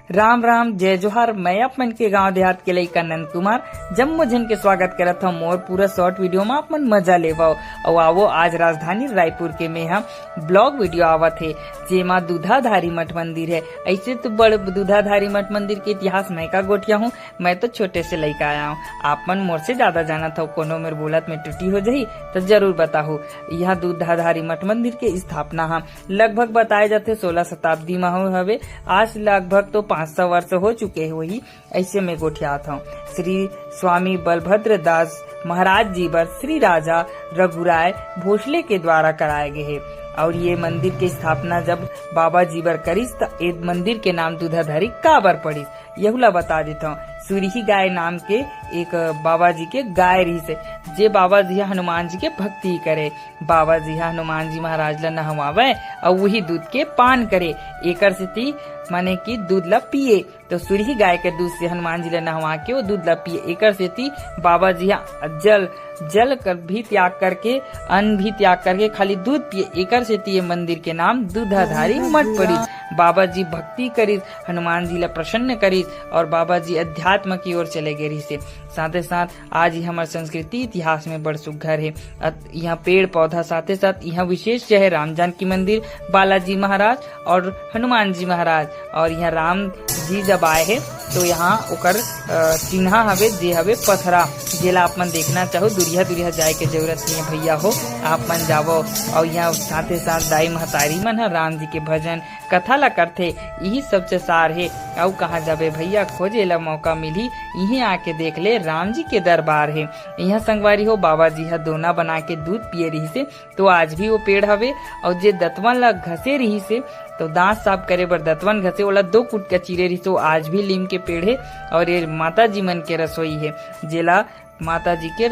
राम राम जय जोहार। मैं अपन के गांव देहात के लइका नंद कुमार जम्मो जन के स्वागत करत हूँ मोर पूरा शॉर्ट वीडियो में अपन मजा लेवाओ। और आवो आज राजधानी रायपुर के में हम ब्लॉग वीडियो आवत है जेमा दूधाधारी मठ मंदिर है। ऐसे तो बड़ दूधाधारी मठ मंदिर के इतिहास मैं का गोटिया हूँ, मैं तो छोटे से लइका आया हूँ। आपन मोर से ज्यादा जाना था, कोनो मेरे बोलत में टूटी हो जाही तो जरूर बताहू। यह दूधाधारी मठ मंदिर के स्थापना हम लगभग बताए जाते 16 शताब्दी में हवे। आज लगभग तो 500 वर्ष हो चुके वही। ऐसे में गोठियात हूँ। श्री स्वामी बलभद्र दास महाराज जी बर श्री राजा रघुराय भोसले के द्वारा कराए गए है। और ये मंदिर की स्थापना जब बाबा जी बर करिस त ए मंदिर के नाम दूधाधारी काबर पड़िस यहुला बता देता हूँ। सूरी गाय नाम के एक बाबा जी के गाय रही से जे बाबा जी हनुमान जी के भक्ति करे। बाबा जी हनुमान जी महाराज ला नहवावे और वही दूध के पान करे। एकर से माने की दूध ला पिए तो सूरी गाय के दूध से हनुमान जी ला नहवा के वो दूध ला पिए। एकर से बाबा जी जल कर भी त्याग करके अन्न भी त्याग करके खाली दूध पिए। एकर से ये मंदिर के नाम दूधाधारी मठ पड़ी। बाबा जी भक्ति करिस, हनुमान जी ला प्रसन्न करिस और बाबा जी अध्यात्म की ओर चले गए रही से। साथ ही साथ आज ही हमारे संस्कृति इतिहास में बड़ सुघर है। यहाँ पेड़ पौधा साथ ही साथ यहाँ विशेष है राम जानकी मंदिर, बालाजी महाराज और हनुमान जी महाराज। और यहाँ राम जी जब आए है तो यहाँ ओकर चिन्हा हवे जे हवे पथरा, जेला आप मन देखना चाहो दुरिया जाए के जरूरत नहीं है भैया हो, आप मन जावो। और यहाँ साथ ही साथ दाई महतारी मन है राम जी के भजन कथा ला करथे। यही सबसे सार है। और कहाँ जाबे भैया, खोजे ला मौका मिली यही आके देख ले, राम जी के दरबार है। यहाँ संगवारी हो बाबा जी है दोना बना के दूध पिए रही से तो आज भी वो पेड़ हवे। और जे दतवन ला घसे रही से तो दांत साफ करे बर दतवन घसे ओला 2 फुट का चीरे रही तो आज भी लीम के पेड़ है। और ये माता जी मन के रसोई है जेला माता जी के